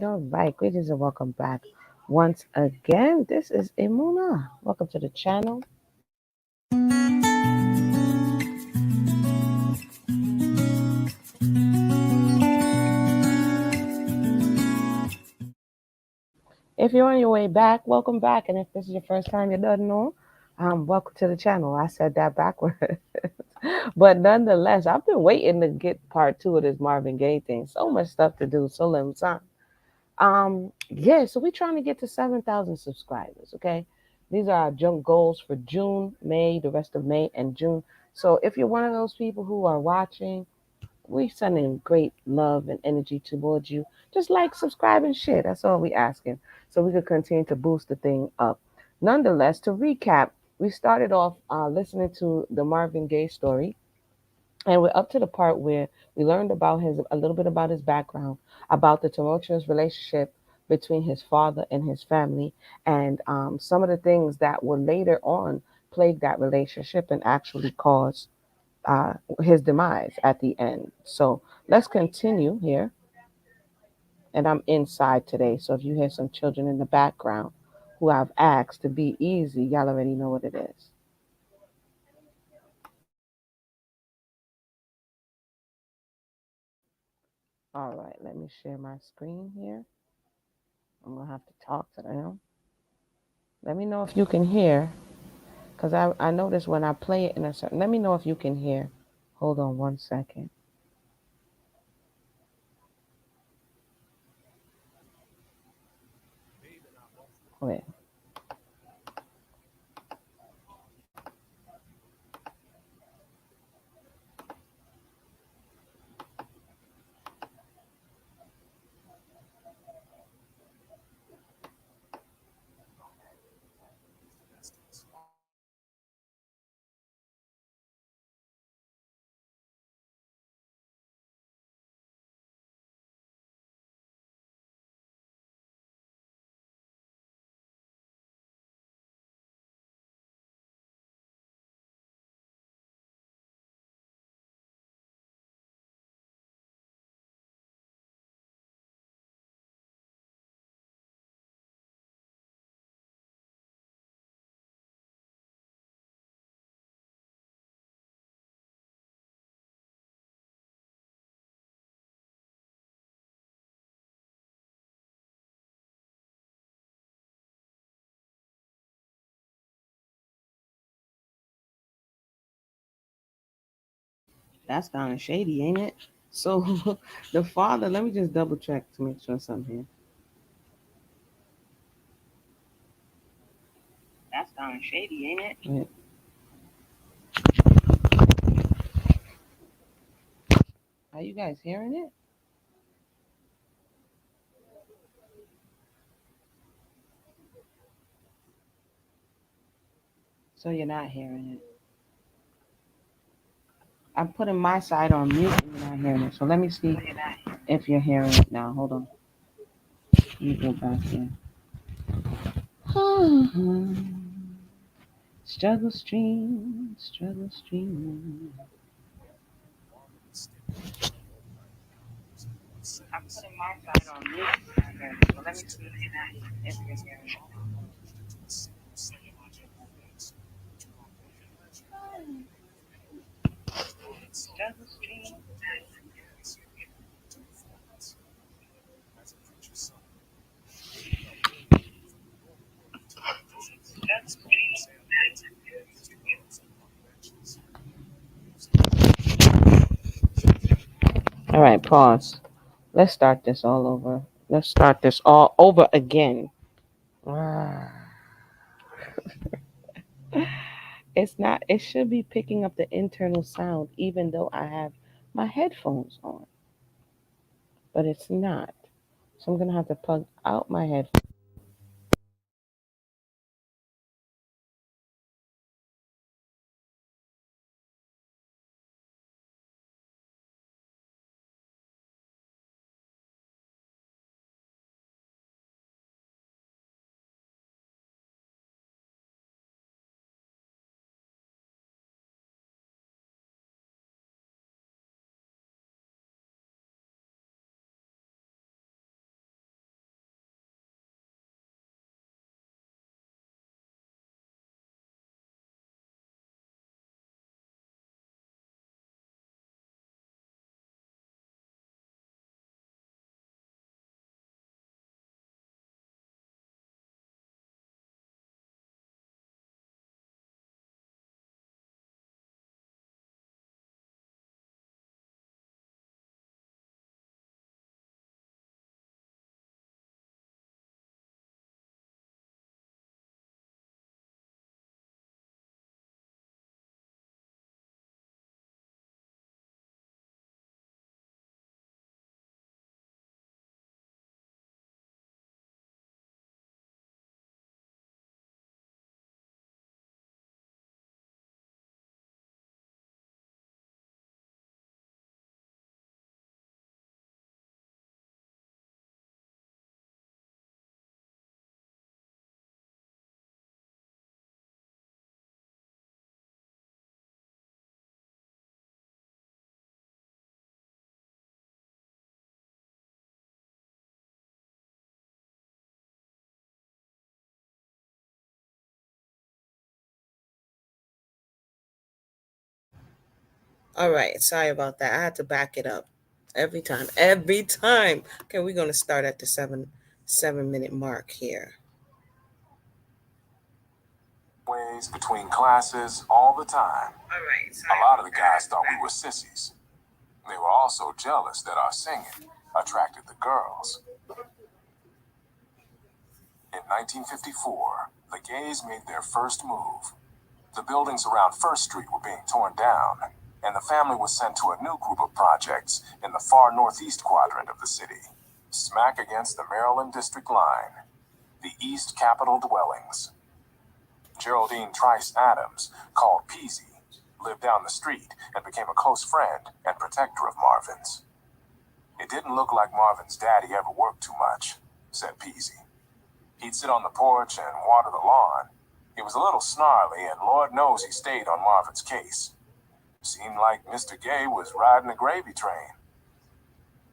all right. Greetings and welcome back once again. This is Imuna. Welcome to the channel. If you're on your way back, welcome back. And if this is your first time, you don't know, welcome to the channel. I said that backward. But nonetheless, I've been waiting to get part two of this Marvin Gaye thing. So much stuff to do, so little time. Yeah, so we're trying to get to 7,000 subscribers, okay? These are our junk goals for June, May, the rest of May and June. So if you're one of those people who are watching, we sending great love and energy towards you. Just like, subscribe, and share. That's all we asking. So we could continue to boost the thing up. Nonetheless, to recap, we started off listening to the Marvin Gaye story, and we're up to the part where we learned about his a little bit about his background, about the tumultuous relationship between his father and his family, and some of the things that would later on plague that relationship and actually cause his demise at the end. So let's continue here. And I'm inside today, so if you hear some children in the background who I've asked to be easy, y'all already know what it is. All right, let me share my screen here. I'm gonna have to talk to them. Let me know if you can hear, because I notice when I play it in a certain. Let me know if you can hear. Hold on 1 second. Wait. That's kind of shady, ain't it? So the father. Let me just double check to make sure something here. That's kind of shady, ain't it? Wait. Are you guys hearing it? So you're not hearing it. I'm putting my side on mute and you're not hearing it. So let me see if you're hearing it now. Hold on. Let me go back here. Struggle stream, struggle stream. I'm putting my side on mute. So let me see if you're hearing it. Struggle stream. Struggle stream. All right, pause. Let's start this all over. Let's start this all over again. Ah. It's not, it should be picking up the internal sound even though I have my headphones on, but it's not. So I'm going to have to plug out my headphones. All right, sorry about that. I had to back it up every time. Every time. Okay, we're gonna start at the 7 minute mark here. Ways between classes all the time. All right. A lot of the guys thought we were sissies. They were also jealous that our singing attracted the girls. In 1954, the Gays made their first move. The buildings around First Street were being torn down, and the family was sent to a new group of projects in the far northeast quadrant of the city, smack against the Maryland District line, the East Capitol dwellings. Geraldine Trice Adams, called Peasy, lived down the street and became a close friend and protector of Marvin's. It didn't look like Marvin's daddy ever worked too much, said Peasy. He'd sit on the porch and water the lawn. He was a little snarly, and Lord knows he stayed on Marvin's case. Seemed like Mr. Gay was riding a gravy train.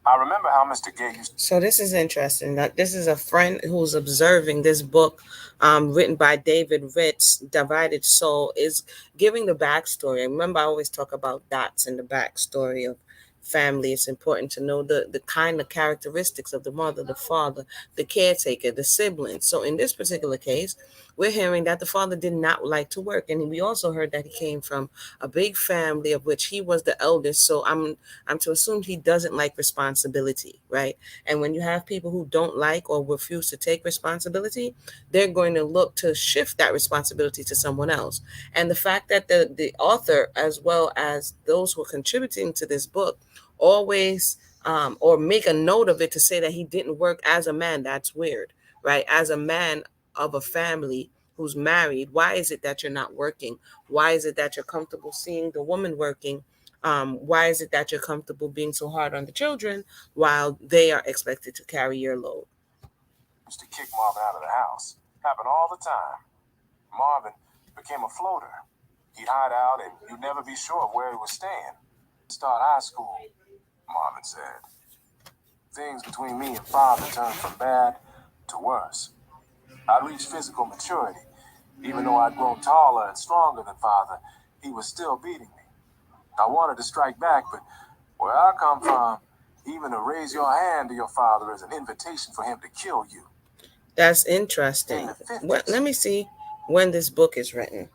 I remember how Mr. Gay used to... So this is interesting. This is a friend who's observing this book written by David Ritz, Divided Soul, is giving the backstory. Remember, I always talk about dots in the backstory of family. It's important to know the kind of characteristics of the mother, the father, the caretaker, the siblings. So in this particular case, we're hearing that the father did not like to work. And we also heard that he came from a big family of which he was the eldest. So I'm to assume he doesn't like responsibility, right? And when you have people who don't like or refuse to take responsibility, they're going to look to shift that responsibility to someone else. And the fact that the author, as well as those who are contributing to this book, always or make a note of it to say that he didn't work as a man, that's weird, right? As a man of a family who's married, why is it that you're not working? Why is it that you're comfortable seeing the woman working? Why is it that you're comfortable being so hard on the children while they are expected to carry your load? Used to kick Marvin out of the house. Happened all the time. Marvin became a floater. He'd hide out and you'd never be sure of where he was staying. Start high school, Marvin said. Things between me and Father turned from bad to worse. I'd reached physical maturity. Even though I'd grown taller and stronger than Father, he was still beating me. I wanted to strike back, but where I come from, even to raise your hand to your father is an invitation for him to kill you. That's interesting. Let me see when this book is written,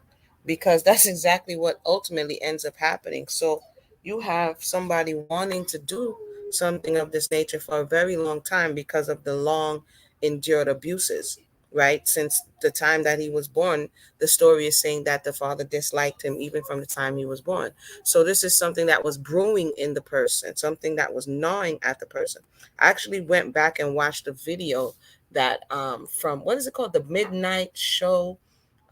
because that's exactly what ultimately ends up happening. So you have somebody wanting to do something of this nature for a very long time because of the long endured abuses, right? Since the time that he was born, the story is saying that the father disliked him even from the time he was born. So this is something that was brewing in the person, something that was gnawing at the person. I actually went back and watched a video that from, what is it called, the Midnight Show,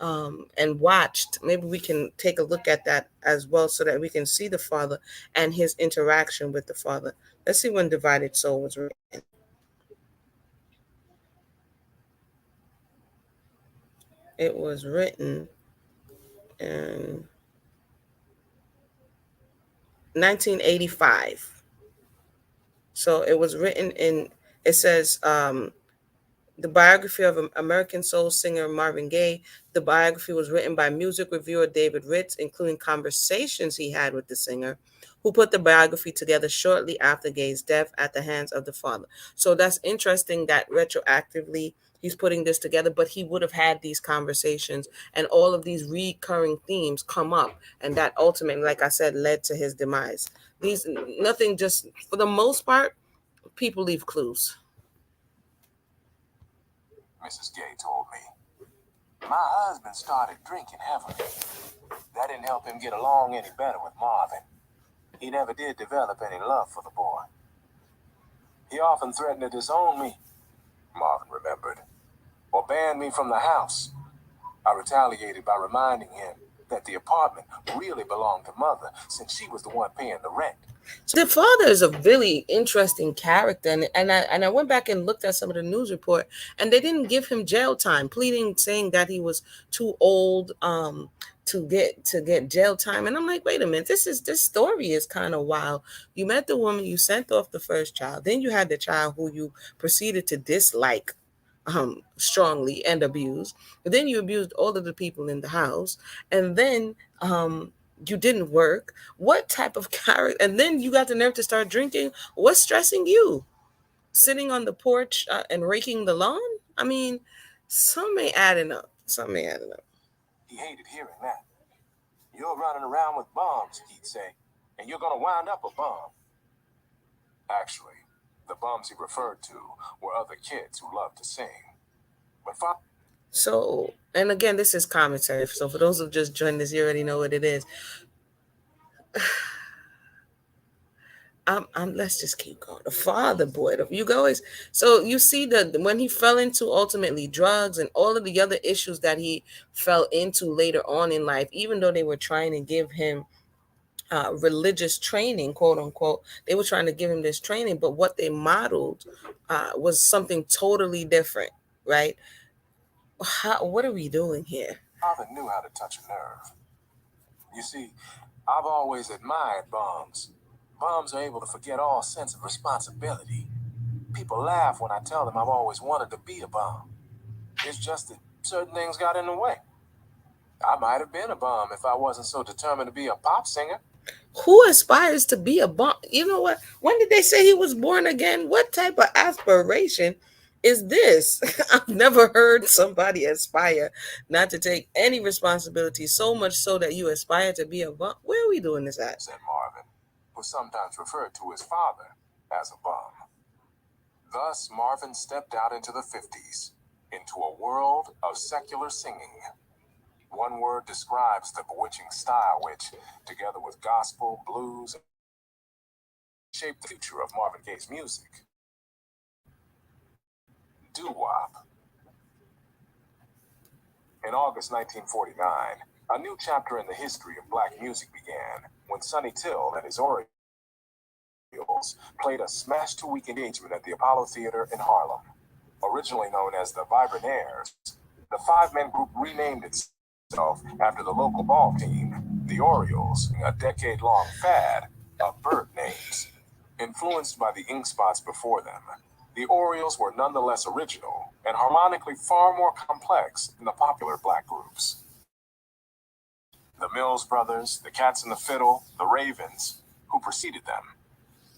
and watched. Maybe we can take a look at that as well so that we can see the father and his interaction with the father. Let's see when Divided Soul was written. It was written in 1985. So it was written in, it says, the biography of American soul singer Marvin Gaye. The biography was written by music reviewer David Ritz, including conversations he had with the singer, who put the biography together shortly after Gaye's death at the hands of the father. So that's interesting that retroactively he's putting this together, but he would have had these conversations and all of these recurring themes come up. And that ultimately, like I said, led to his demise. These, nothing, just for the most part, people leave clues. Mrs. Gay told me. My husband started drinking heavily. That didn't help him get along any better with Marvin. He never did develop any love for the boy. He often threatened to disown me, Marvin remembered, or ban me from the house. I retaliated by reminding him that the apartment really belonged to Mother, since she was the one paying the rent. So the father is a really interesting character, and I went back and looked at some of the news report, and they didn't give him jail time, pleading, saying that he was too old to get jail time. And I'm like, wait a minute, this story is kind of wild. You met the woman, you sent off the first child, then you had the child who you proceeded to dislike strongly and abuse. But then you abused all of the people in the house, and then You didn't work. What type of character? And then you got the nerve to start drinking. What's stressing you? Sitting on the porch and raking the lawn? I mean, some ain't adding up. Some ain't adding up. He hated hearing that. You're running around with bums, he'd say, and you're going to wind up a bum. Actually, the bums he referred to were other kids who loved to sing. But So, and again, this is commentary. So, for those who just joined us, you already know what it is. Let's just keep going. The father, boy, you always. So you see that when he fell into ultimately drugs and all of the other issues that he fell into later on in life, even though they were trying to give him religious training, quote unquote, they were trying to give him this training, but what they modeled was something totally different, right? What are we doing here? Father knew how to touch a nerve. You see, I've always admired bums. Bums are able to forget all sense of responsibility. People laugh when I tell them I've always wanted to be a bum. It's just that certain things got in the way. I might have been a bum if I wasn't so determined to be a pop singer. Who aspires to be a bum? You know what? When did they say he was born again? What type of aspiration is this? I've never heard somebody aspire not to take any responsibility, so much so that you aspire to be a bum. Where are we doing this at? Said Marvin, who sometimes referred to his father as a bum. Thus, Marvin stepped out into the 50s, into a world of secular singing. One word describes the bewitching style which, together with gospel, blues, shaped the future of Marvin Gaye's music. Doo-wop. In August 1949, a new chapter in the history of black music began when Sonny Till and his Orioles played a smash two-week engagement at the Apollo Theater in Harlem. Originally known as the Vibranaires, the five-man group renamed itself after the local ball team, the Orioles, a decade-long fad of bird names. Influenced by the ink spots before them, the Orioles were nonetheless original and harmonically far more complex than the popular black groups. The Mills Brothers, the Cats and the Fiddle, the Ravens, who preceded them.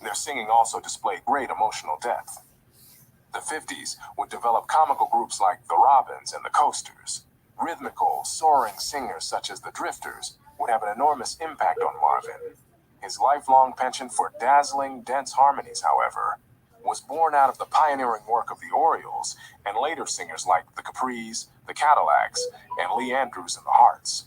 Their singing also displayed great emotional depth. The 50s would develop comical groups like the Robins and the Coasters. Rhythmical, soaring singers such as the Drifters would have an enormous impact on Marvin. His lifelong penchant for dazzling, dense harmonies, however, was born out of the pioneering work of the Orioles and later singers like the Capris, the Cadillacs, and Lee Andrews and the Hearts.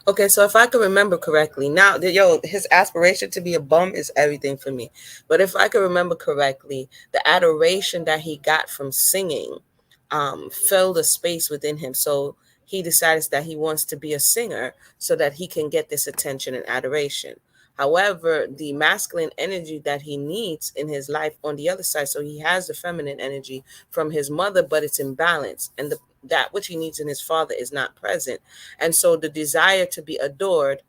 Okay, so if I can remember correctly, now his aspiration to be a bum is everything for me. But if I can remember correctly, the adoration that he got from singing filled a space within him. So he decides that he wants to be a singer so that he can get this attention and adoration. However, the masculine energy that he needs in his life on the other side, so he has the feminine energy from his mother, but it's imbalance, and that which he needs in his father is not present. And so the desire to be adored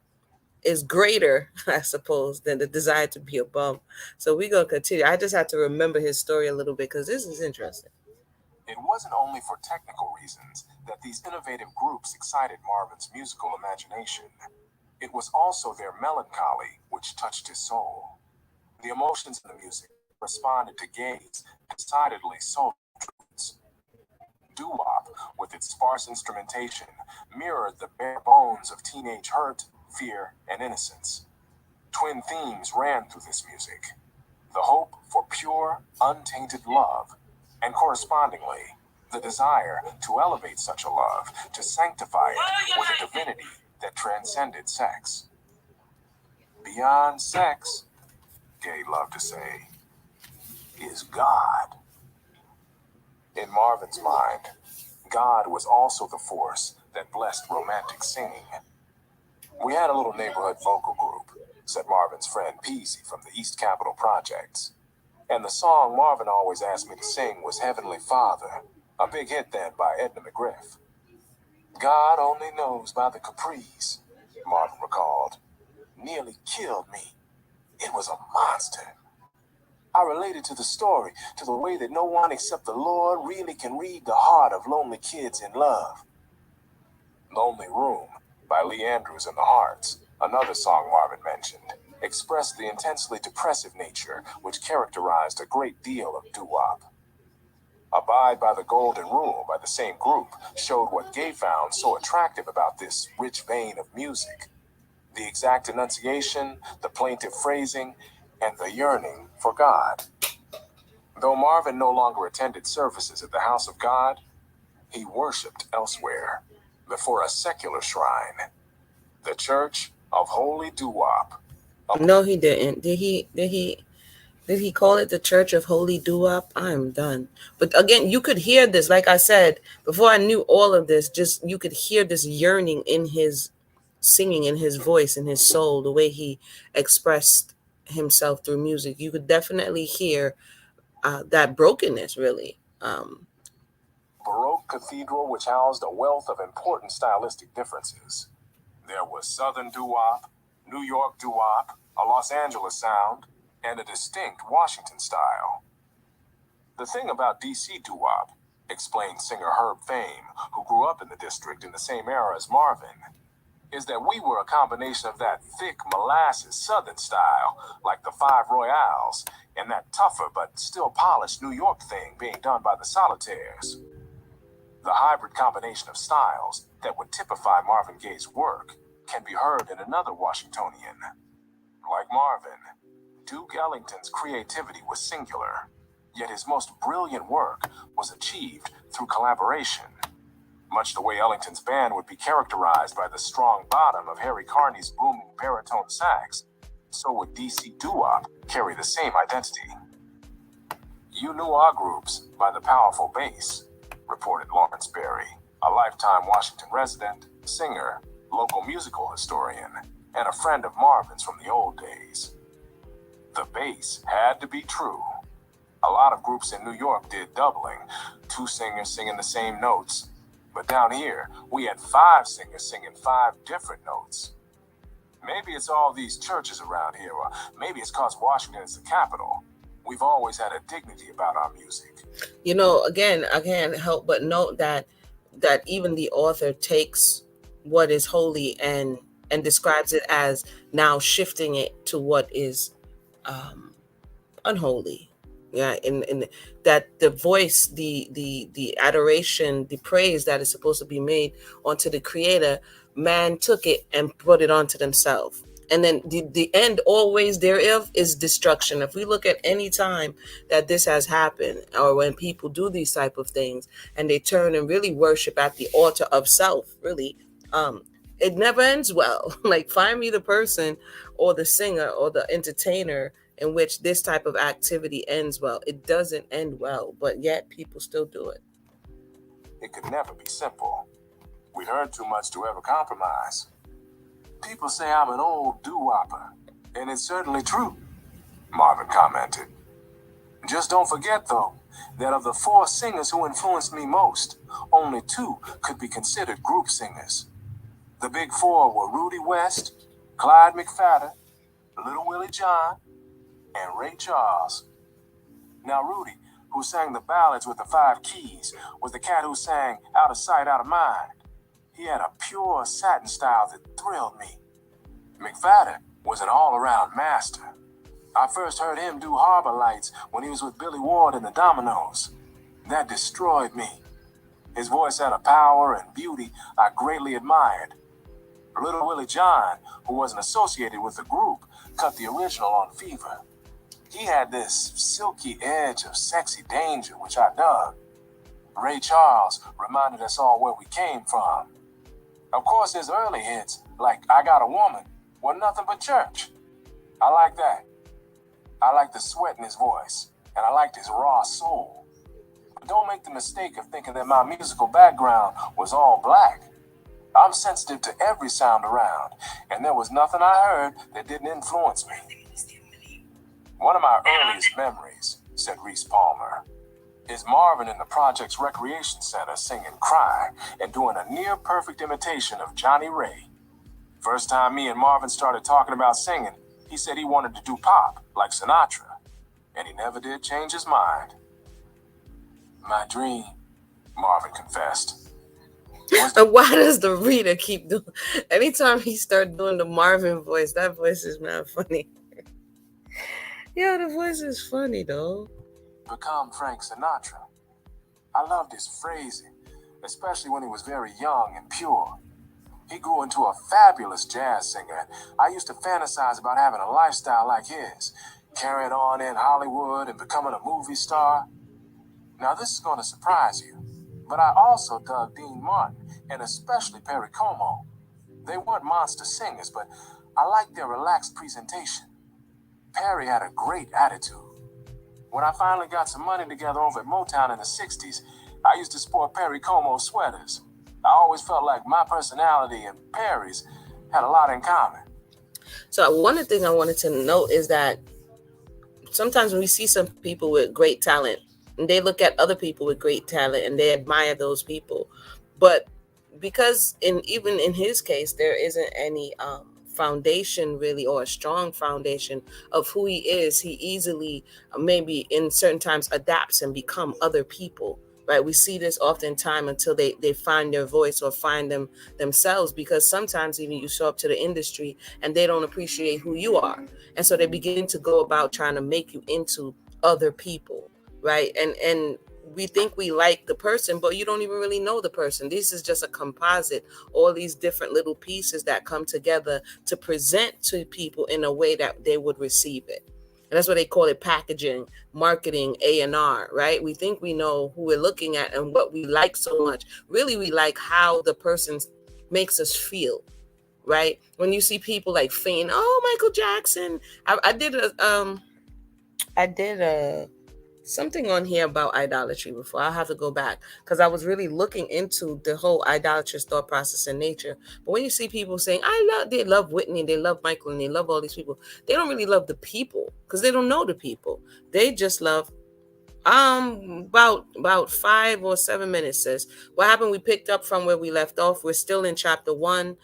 is greater, I suppose, than the desire to be a bum. So we're going to continue. I just had to remember his story a little bit because this is interesting. It wasn't only for technical reasons that these innovative groups excited Marvin's musical imagination. It was also their melancholy which touched his soul. The emotions in the music responded to Gaye's decidedly soulful truths. Doo-wop, with its sparse instrumentation, mirrored the bare bones of teenage hurt, fear, and innocence. Twin themes ran through this music: the hope for pure, untainted love, and correspondingly, the desire to elevate such a love, to sanctify it with a divinity that transcended sex. Beyond sex, Gaye loved to say, is God. In Marvin's mind, God was also the force that blessed romantic singing. We had a little neighborhood vocal group, said Marvin's friend P.2 from the East Capitol Projects. And the song Marvin always asked me to sing was Heavenly Father, a big hit then by Edna McGriff. God Only Knows by the Capris, Marvin recalled, nearly killed me. It was a monster. I related to the story, to the way that no one except the Lord really can read the heart of lonely kids in love. Lonely Room by Lee Andrews and the Hearts Another song Marvin mentioned expressed the intensely depressive nature which characterized a great deal of doo-wop. Abide by the Golden Rule by the same group showed what Gaye found so attractive about this rich vein of music: the exact enunciation, the plaintive phrasing, and the yearning for God. Though Marvin no longer attended services at the house of God, he worshipped elsewhere, before a secular shrine, the Church of Holy Doo-Wop. No, he didn't. Did he call it the Church of Holy Doo-Wop? I'm done. But again, you could hear this. Like I said, before I knew all of this, just you could hear this yearning in his singing, in his voice, in his soul, the way he expressed himself through music. You could definitely hear that brokenness, really. Baroque cathedral which housed a wealth of important stylistic differences. There was Southern doo-wop, New York doo-wop, a Los Angeles sound, and a distinct Washington style. The thing about DC doo-wop, explained singer Herb Fame, who grew up in the district in the same era as Marvin, is that we were a combination of that thick molasses Southern style, like the Five Royales, and that tougher but still polished New York thing being done by the Solitaires. The hybrid combination of styles that would typify Marvin Gaye's work can be heard in another Washingtonian. Like Marvin, Duke Ellington's creativity was singular, yet his most brilliant work was achieved through collaboration. Much the way Ellington's band would be characterized by the strong bottom of Harry Carney's booming baritone sax, so would DC doo-wop carry the same identity. You knew our groups by the powerful bass, reported Lawrence Berry, a lifetime Washington resident, singer, local musical historian, and a friend of Marvin's from the old days. The bass had to be true. A lot of groups in New York did doubling, 2 singers singing the same notes, but down here, we had 5 singers singing 5 different notes. Maybe it's all these churches around here, or maybe it's because Washington is the capital. We've always had a dignity about our music. You know, again, I can't help but note that even the author takes what is holy and describes it as now shifting it to what is unholy. Yeah, in that the voice, the adoration, the praise that is supposed to be made onto the Creator, man took it and put it onto themselves. And then the end always thereof is destruction. If we look at any time that this has happened, or when people do these type of things and they turn and really worship at the altar of self, really, it never ends well. Like, find me the person or the singer or the entertainer in which this type of activity ends well. It doesn't end well, but yet people still do it. It could never be simple. We heard too much to ever compromise. People say I'm an old doo-wopper, and it's certainly true, Marvin commented. Just don't forget, though, that of the 4 singers who influenced me most, only 2 could be considered group singers. The big 4 were Rudy West, Clyde McFadden, Little Willie John, and Ray Charles. Now, Rudy, who sang the ballads with the 5 keys, was the cat who sang Out of Sight, Out of Mind. He had a pure satin style that thrilled me. McFadden was an all-around master. I first heard him do Harbor Lights when he was with Billy Ward and the Dominoes. That destroyed me. His voice had a power and beauty I greatly admired. Little Willie John, who wasn't associated with the group, cut the original on Fever. He had this silky edge of sexy danger, which I dug. Ray Charles reminded us all where we came from. Of course, his early hits, like I Got a Woman, were nothing but church. I like that. I liked the sweat in his voice, and I liked his raw soul. But don't make the mistake of thinking that my musical background was all black. I'm sensitive to every sound around, and there was nothing I heard that didn't influence me. One of my earliest memories, said Reese Palmer, is Marvin in the project's recreation center singing Cry and doing a near-perfect imitation of Johnny Ray. First time me and Marvin started talking about singing, he said he wanted to do pop, like Sinatra, and he never did change his mind. My dream, Marvin confessed. And why does the reader keep doing? Anytime he start doing the Marvin voice, that voice is man funny. Yeah, the voice is funny though. Become Frank Sinatra. I loved his phrasing, especially when he was very young and pure. He grew into a fabulous jazz singer. I used to fantasize about having a lifestyle like his, carrying on in Hollywood and becoming a movie star. Now, this is going to surprise you, but I also dug Dean Martin, and especially Perry Como. They weren't monster singers, but I liked their relaxed presentation. Perry had a great attitude. When I finally got some money together over at Motown in the 60s, I used to sport Perry Como sweaters. I always felt like my personality and Perry's had a lot in common. So one of the things I wanted to note is that sometimes when we see some people with great talent, and they look at other people with great talent and they admire those people, but because even in his case there isn't any foundation really, or a strong foundation of who he is, he easily maybe in certain times adapts and become other people, right? We see this oftentimes until they find their voice or find themselves, because sometimes even you show up to the industry and they don't appreciate who you are, and so they begin to go about trying to make you into other people, right? And we think we like the person, but you don't even really know the person. This is just a composite, all these different little pieces that come together to present to people in a way that they would receive it. And that's what they call it: packaging, marketing, A&R, right? We think we know who we're looking at and what we like so much. Really, we like how the person makes us feel, right? When you see people like faint, oh, Michael Jackson. I did a something on here about idolatry before. I'll have to go back because I was really looking into the whole idolatrous thought process in nature. But when you see people saying, they love Whitney, they love Michael, and they love all these people, they don't really love the people because they don't know the people. They just love about 5 or 7 minutes, sis. What happened? We picked up from where we left off. We're still in chapter 1.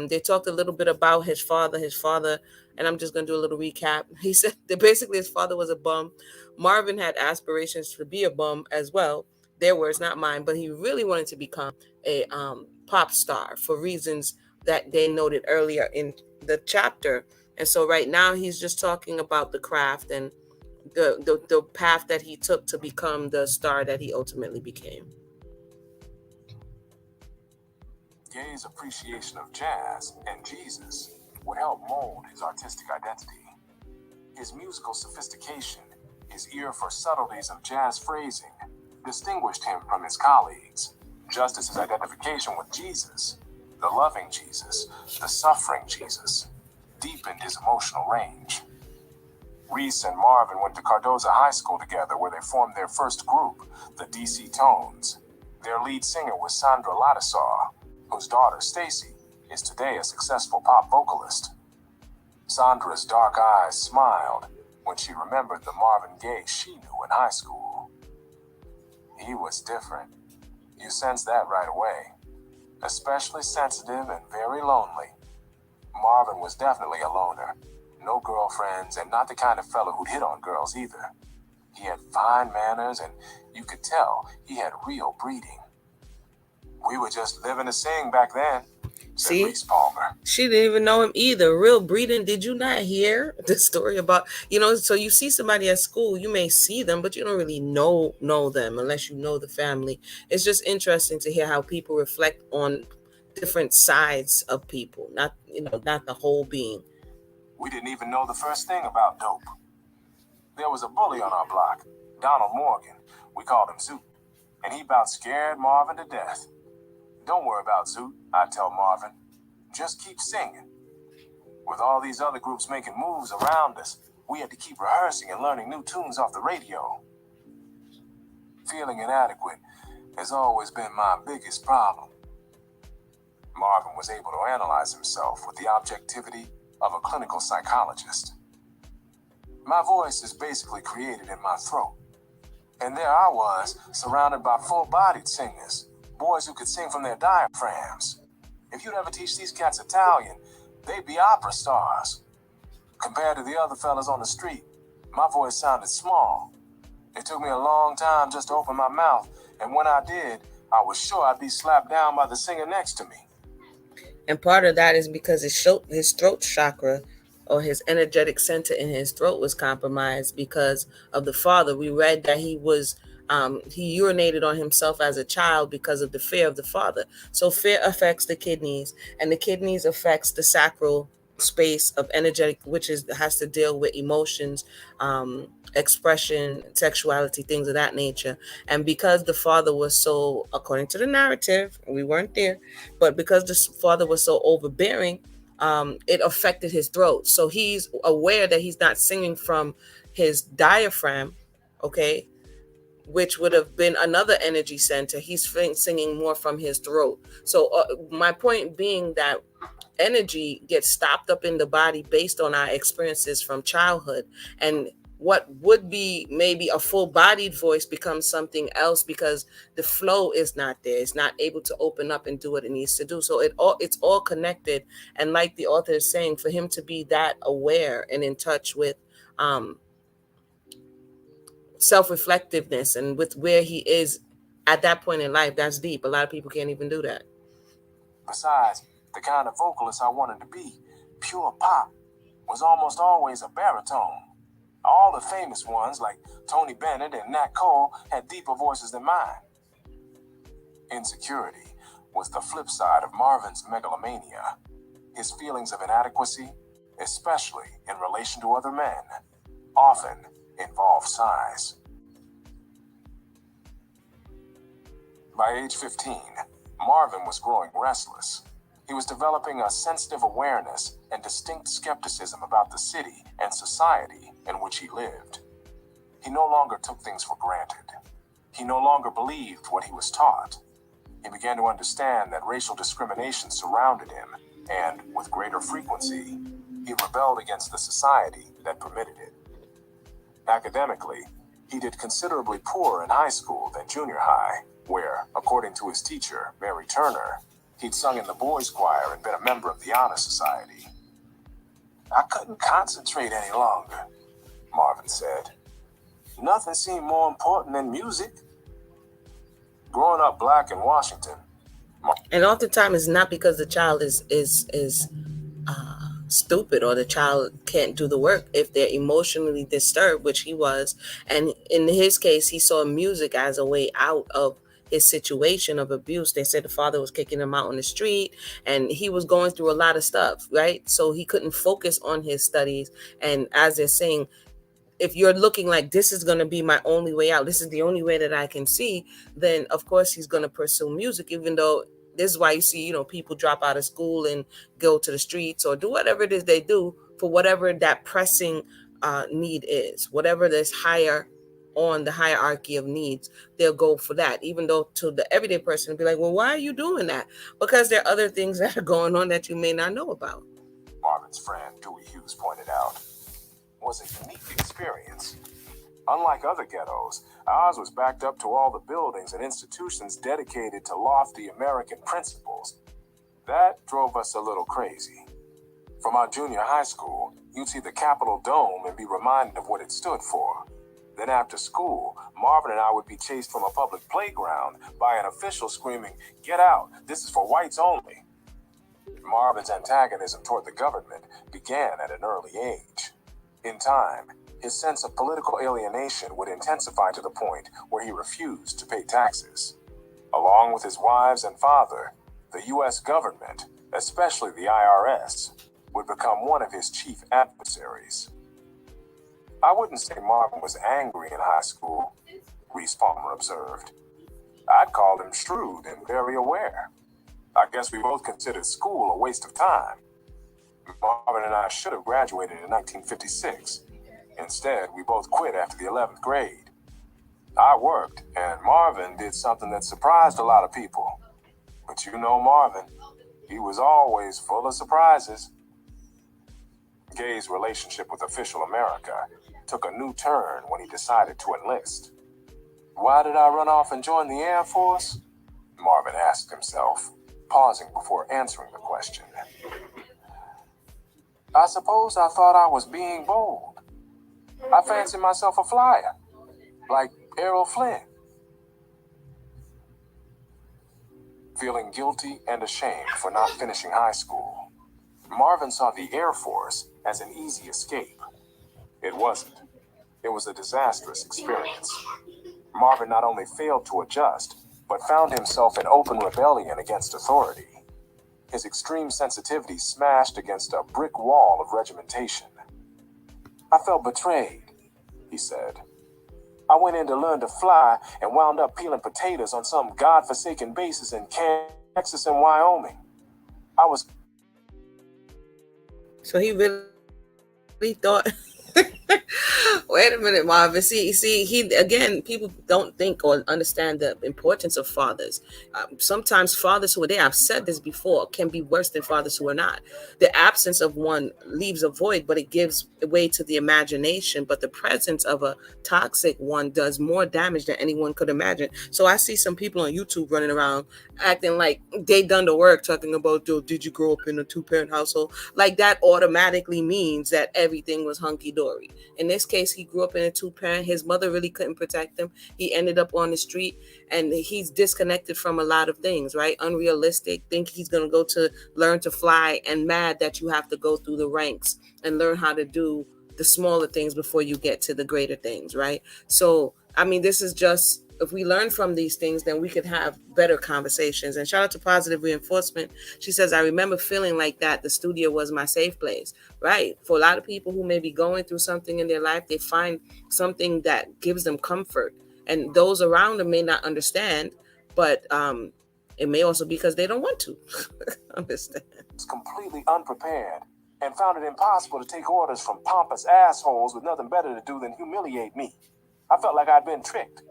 They talked a little bit about his father. And I'm just gonna do a little recap. He said that basically his father was a bum. Marvin had aspirations to be a bum as well. Their words, not mine. But he really wanted to become a pop star for reasons that they noted earlier in the chapter. And so right now he's just talking about the craft and the path that he took to become the star that he ultimately became. Gaye's appreciation of jazz and Jesus would help mold his artistic identity. His musical sophistication, his ear for subtleties of jazz phrasing, distinguished him from his colleagues, just as his identification with Jesus, the loving Jesus, the suffering Jesus, deepened his emotional range. Reese and Marvin went to Cardoza High School together, where they formed their first group, the DC Tones. Their lead singer was Sandra Lattisaw, whose daughter, Stacy, is today a successful pop vocalist. Sandra's dark eyes smiled when she remembered the Marvin Gaye she knew in high school. He was different. You sensed that right away. Especially sensitive and very lonely. Marvin was definitely a loner. No girlfriends, and not the kind of fellow who'd hit on girls either. He had fine manners, and you could tell he had real breeding. We were just living to sing back then, said See? Reese Palmer. She didn't even know him either. Real breeding. Did you not hear the story about, so you see somebody at school, you may see them, but you don't really know them unless you know the family. It's just interesting to hear how people reflect on different sides of people, not the whole being. We didn't even know the first thing about dope. There was a bully on our block, Donald Morgan. We called him Zoot, and he about scared Marvin to death. Don't worry about Zoot, I'd tell Marvin. Just keep singing. With all these other groups making moves around us, we had to keep rehearsing and learning new tunes off the radio. Feeling inadequate has always been my biggest problem. Marvin was able to analyze himself with the objectivity of a clinical psychologist. My voice is basically created in my throat. And there I was, surrounded by full-bodied singers, boys who could sing from their diaphragms. If you'd ever teach these cats Italian, they'd be opera stars. Compared to the other fellas on the street, my voice sounded small. It took me a long time just to open my mouth, and when I did, I was sure I'd be slapped down by the singer next to me. And part of that is because his throat chakra or his energetic center in his throat was compromised because of the father. We read that he urinated on himself as a child because of the fear of the father. So fear affects the kidneys, and the kidneys affects the sacral space of energetic, which has to deal with emotions, expression, sexuality, things of that nature. And because the father was so, according to the narrative, we weren't there, but because the father was so overbearing, it affected his throat. So he's aware that he's not singing from his diaphragm, okay, which would have been another energy center. He's singing more from his throat. So my point being that energy gets stopped up in the body based on our experiences from childhood, and what would be maybe a full-bodied voice becomes something else because the flow is not there. It's not able to open up and do what it needs to do. So it's all connected. And like the author is saying, for him to be that aware and in touch with self-reflectiveness and with where he is at that point in life, that's deep. A lot of people can't even do that. Besides, the kind of vocalist I wanted to be, pure pop, was almost always a baritone. All the famous ones like Tony Bennett and Nat Cole had deeper voices than mine. Insecurity was the flip side of Marvin's megalomania. His feelings of inadequacy, especially in relation to other men, often involved size. By age 15, Marvin was growing restless. He was developing a sensitive awareness and distinct skepticism about the city and society in which he lived. He no longer took things for granted. He no longer believed what he was taught. He began to understand that racial discrimination surrounded him, and with greater frequency, he rebelled against the society that permitted it. Academically, he did considerably poorer in high school than junior high, where, according to his teacher, Mary Turner, he'd sung in the boys' choir and been a member of the Honor Society. I couldn't concentrate any longer, Marvin said. Nothing seemed more important than music. Growing up black in Washington. And oftentimes it's not because the child is stupid or the child can't do the work. If they're emotionally disturbed, which he was, and in his case, he saw music as a way out of his situation of abuse. They said the father was kicking him out on the street and he was going through a lot of stuff, right? So he couldn't focus on his studies. And as they're saying, if you're looking like this is going to be my only way out, this is the only way that I can see, then of course he's going to pursue music, even though this is why you see, people drop out of school and go to the streets or do whatever it is they do for whatever that pressing need is, whatever this higher on the hierarchy of needs, they'll go for that, even though to the everyday person be like, well, why are you doing that? Because there are other things that are going on that you may not know about. Marvin's friend, Dewey Hughes, pointed out, was a unique experience. Unlike other ghettos, ours was backed up to all the buildings and institutions dedicated to lofty American principles. That drove us a little crazy. From our junior high school, you'd see the Capitol Dome and be reminded of what it stood for. Then after school, Marvin and I would be chased from a public playground by an official screaming, "Get out, this is for whites only." Marvin's antagonism toward the government began at an early age. In time, his sense of political alienation would intensify to the point where he refused to pay taxes. Along with his wives and father, the U.S. government, especially the IRS, would become one of his chief adversaries. I wouldn't say Marvin was angry in high school, Reese Palmer observed. I'd call him shrewd and very aware. I guess we both considered school a waste of time. Marvin and I should have graduated in 1956. Instead, we both quit after the 11th grade. I worked, and Marvin did something that surprised a lot of people. But you know Marvin, he was always full of surprises. Gaye's relationship with official America took a new turn when he decided to enlist. Why did I run off and join the Air Force? Marvin asked himself, pausing before answering the question. I suppose I thought I was being bold. I fancied myself a flyer, like Errol Flynn. feeling guilty and ashamed for not finishing high school. Marvin saw the Air Force as an easy escape. It wasn't. It was a disastrous experience. Marvin not only failed to adjust, but found himself in open rebellion against authority. His extreme sensitivity smashed against a brick wall of regimentation. I felt betrayed, he said. I went in to learn to fly and wound up peeling potatoes on some godforsaken bases in Texas and Wyoming. I was... So he really thought. Wait a minute, Marvin. See, he again. People don't think or understand the importance of fathers. Sometimes fathers who are there, I've said this before, can be worse than fathers who are not. The absence of one leaves a void, but it gives way to the imagination. But the presence of a toxic one does more damage than anyone could imagine. So I see some people on YouTube running around acting like they done the work, talking about, did you grow up in a 2-parent household? Like that automatically means that everything was hunky dory. In this case, he grew up in a 2-parent. His mother really couldn't protect him. He ended up on the street, and he's disconnected from a lot of things, right? Unrealistic, think he's going to go to learn to fly, and mad that you have to go through the ranks and learn how to do the smaller things before you get to the greater things, right? So, I mean, this is just, if we learn from these things, then we could have better conversations. And shout out to Positive Reinforcement. She says, I remember feeling like that. The studio was my safe place, right? For a lot of people who may be going through something in their life, they find something that gives them comfort. And those around them may not understand, but it may also be because they don't want to understand. It's completely unprepared and found it impossible to take orders from pompous assholes with nothing better to do than humiliate me. I felt like I'd been tricked.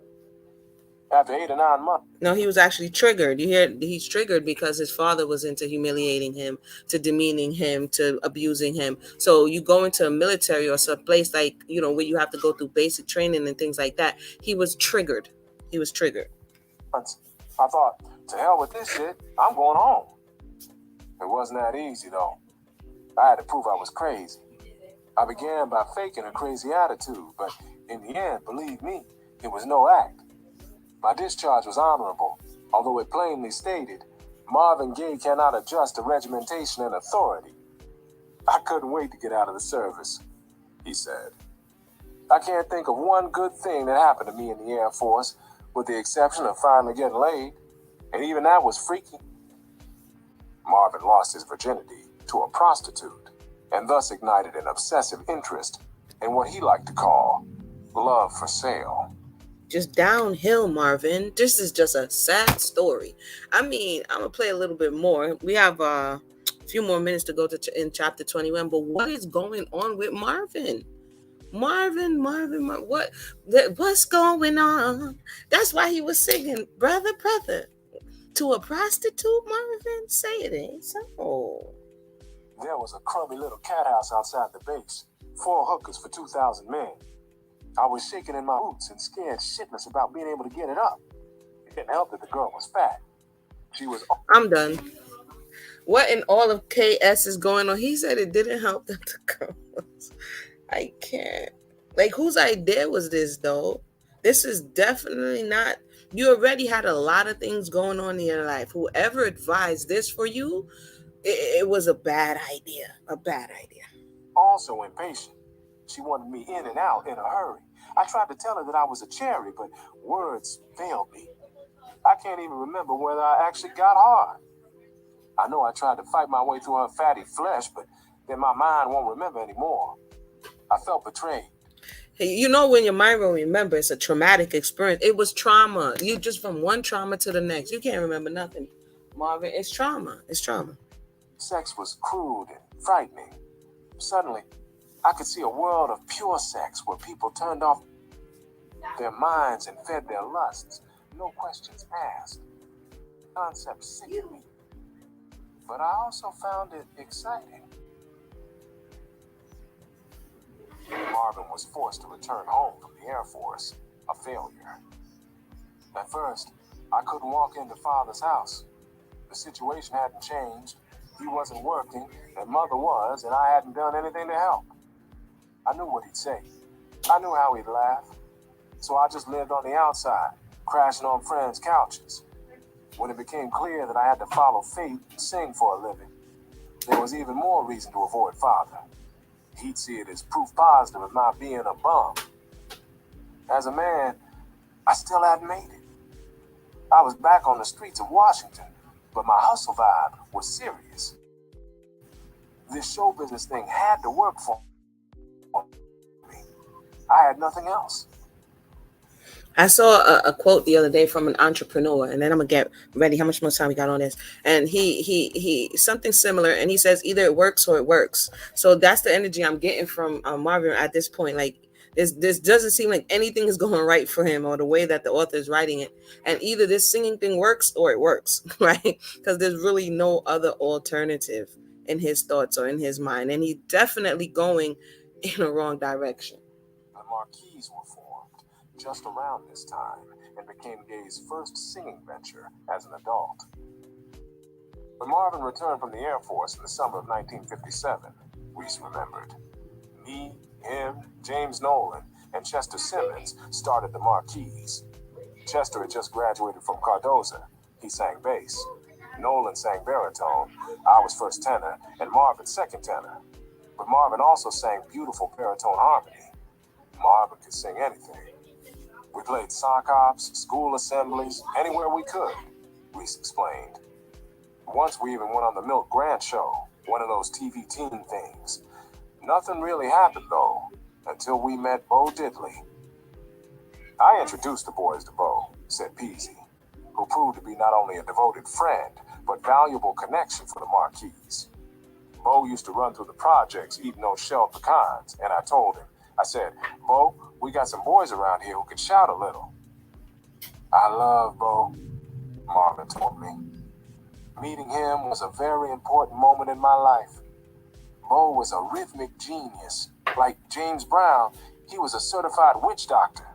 After 8 or 9 months. No, he was actually triggered. You hear, he's triggered because his father was into humiliating him, to demeaning him, to abusing him. So you go into a military or some place like, where you have to go through basic training and things like that. He was triggered. He was triggered. I thought, to hell with this shit, I'm going home. It wasn't that easy, though. I had to prove I was crazy. I began by faking a crazy attitude, but in the end, believe me, it was no act. My discharge was honorable, although it plainly stated, Marvin Gaye cannot adjust to regimentation and authority. I couldn't wait to get out of the service, he said. I can't think of one good thing that happened to me in the Air Force, with the exception of finally getting laid, and even that was freaky. Marvin lost his virginity to a prostitute, and thus ignited an obsessive interest in what he liked to call love for sale. Just downhill, Marvin. This is just a sad story. I mean, I'm going to play a little bit more. We have a few more minutes to go to in chapter 21, but what is going on with Marvin? Marvin, what's going on? That's why he was singing, brother, to a prostitute, Marvin. Say it ain't so. There was a crummy little cat house outside the base. 4 hookers for 2,000 men. I was shaking in my boots and scared shitless about being able to get it up. It didn't help that the girl was fat. She was... I'm done. What in all of KS is going on? He said it didn't help that the girl was... I can't. Like, whose idea was this, though? This is definitely not... You already had a lot of things going on in your life. Whoever advised this for you, it was a bad idea. A bad idea. Also impatient. She wanted me in and out in a hurry. I tried to tell her that I was a cherry, but words failed me. I can't even remember whether I actually got hard. I know I tried to fight my way through her fatty flesh, but then my mind won't remember anymore. I felt betrayed. Hey, when your mind will remember, it's a traumatic experience. It was trauma. You just from one trauma to the next. You can't remember nothing, Marvin. It's trauma. It's trauma. Sex was crude and frightening. Suddenly, I could see a world of pure sex where people turned off their minds and fed their lusts. No questions asked. Concept sickened me. But I also found it exciting. Marvin was forced to return home from the Air Force, a failure. At first, I couldn't walk into Father's house. The situation hadn't changed. He wasn't working, and Mother was, and I hadn't done anything to help. I knew what he'd say. I knew how he'd laugh. So I just lived on the outside, crashing on friends' couches. When it became clear that I had to follow fate and sing for a living, there was even more reason to avoid father. He'd see it as proof positive of not being a bum. As a man, I still hadn't made it. I was back on the streets of Washington, but my hustle vibe was serious. This show business thing had to work for me. I had nothing else. I saw a quote the other day from an entrepreneur, and then I'm gonna get ready. How much more time we got on this? And he something similar, and he says either it works or it works. So that's the energy I'm getting from Marvin at this point. Like this doesn't seem like anything is going right for him, or the way that the author is writing it. And either this singing thing works or it works, right? Because there's really no other alternative in his thoughts or in his mind, and he's definitely going in a wrong direction. The Marquis were formed just around this time and became Gaye's first singing venture as an adult. When Marvin returned from the Air Force in the summer of 1957, Reese remembered. Me, him, James Nolan, and Chester Simmons started the Marquis. Chester had just graduated from Cardoza. He sang bass. Nolan sang baritone, I was first tenor, and Marvin second tenor. But Marvin also sang beautiful baritone harmony. Marvin could sing anything. We played sock hops, school assemblies, anywhere we could, Reese explained. Once we even went on the Milk Grant show, one of those TV teen things. Nothing really happened, though, until we met Bo Diddley. I introduced the boys to Bo, said Peasy, who proved to be not only a devoted friend, but valuable connection for the Marquis. Bo used to run through the projects eating those shelled pecans, and I told him, I said, Bo, we got some boys around here who can shout a little. I love Bo, Marvin told me. Meeting him was a very important moment in my life. Bo was a rhythmic genius. Like James Brown, he was a certified witch doctor.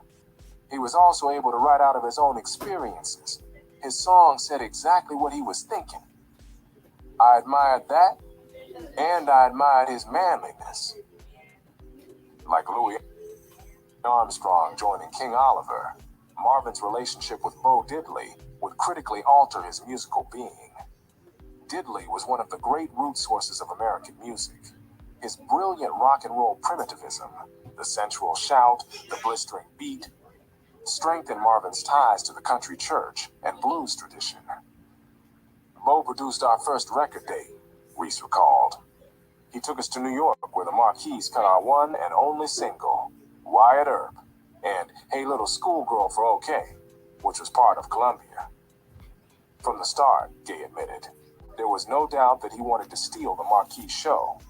He was also able to write out of his own experiences. His song said exactly what he was thinking. I admired that, and I admired his manliness. Like Louis Armstrong joining King Oliver, Marvin's relationship with Bo Diddley would critically alter his musical being. Diddley was one of the great root sources of American music. His brilliant rock and roll primitivism, the sensual shout, the blistering beat, strengthened Marvin's ties to the country church and blues tradition. Bo produced our first record date, Reese recalled. He took us to New York, where the Marquis cut our one and only single, Wyatt Earp, and Hey Little Schoolgirl for OK, which was part of Columbia. From the start, Gaye admitted, there was no doubt that he wanted to steal the Marquis show.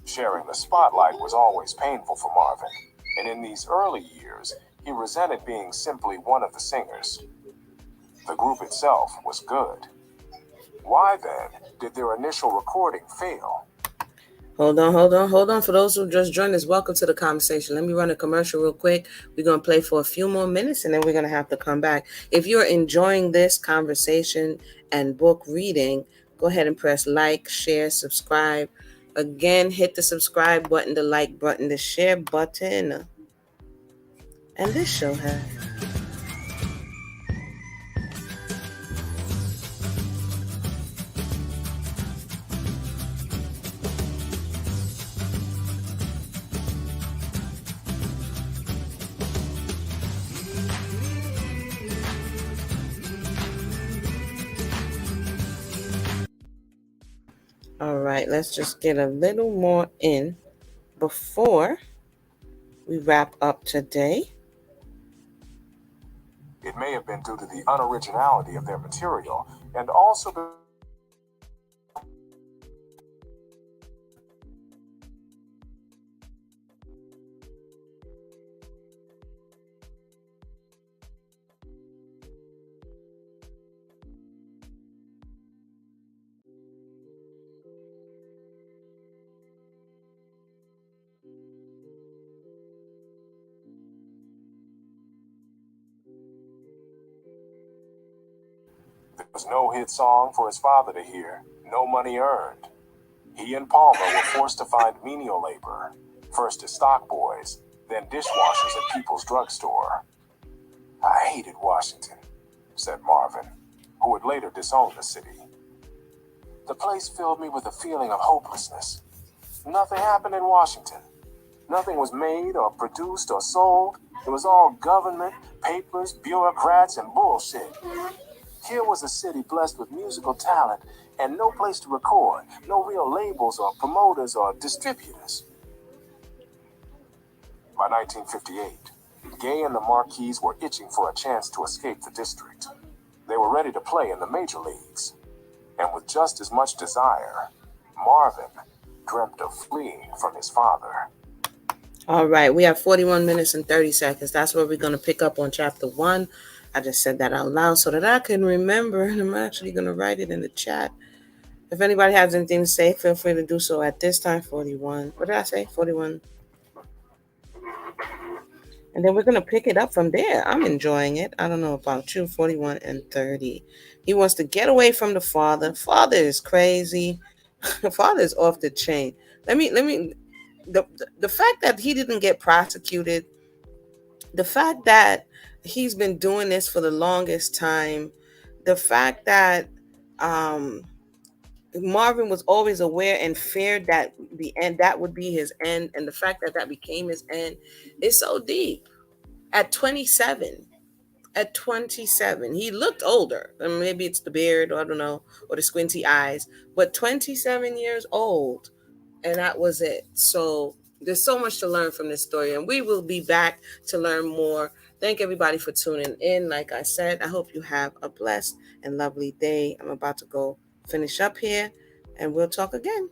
Sharing the spotlight was always painful for Marvin, and in these early years, he resented being simply one of the singers. The group itself was good. Why then did their initial recording fail? Hold on. For those who just joined us, welcome to the conversation. Let me run a commercial real quick. We're going to play for a few more minutes, and then we're going to have to come back. If you're enjoying this conversation and book reading, go ahead and press like, share, subscribe. Again, hit the subscribe button, the like button, the share button. And this show has... All right, let's just get a little more in before we wrap up today. It may have been due to the unoriginality of their material, and also there was no hit song for his father to hear, no money earned. He and Palmer were forced to find menial labor, first as stock boys, then dishwashers at People's Drug Store. I hated Washington, said Marvin, who would later disown the city. The place filled me with a feeling of hopelessness. Nothing happened in Washington. Nothing was made or produced or sold. It was all government, papers, bureaucrats, and bullshit. Here was a city blessed with musical talent and no place to record, no real labels or promoters or distributors. By 1958, Gaye and the Marquis were itching for a chance to escape the district. They were ready to play in the major leagues. And with just as much desire, Marvin dreamt of fleeing from his father. All right, we have 41 minutes and 30 seconds. That's where we're going to pick up on chapter 1. I just said that out loud so that I can remember, and I'm actually going to write it in the chat. If anybody has anything to say, feel free to do so at this time. 41. What did I say? 41. And then we're going to pick it up from there. I'm enjoying it. I don't know about you. 41 and 30. He wants to get away from the father. Father is crazy. Father is off the chain. The fact that he didn't get prosecuted, the fact that he's been doing this for the longest time, the fact that Marvin was always aware and feared that the end that would be his end, and the fact that that became his end is so deep. At 27, he looked older. I mean, maybe it's the beard, or I don't know, or the squinty eyes, but 27 years old, and that was it. So there's so much to learn from this story, and we will be back to learn more. Thank everybody for tuning in. Like I said, I hope you have a blessed and lovely day. I'm about to go finish up here, and we'll talk again.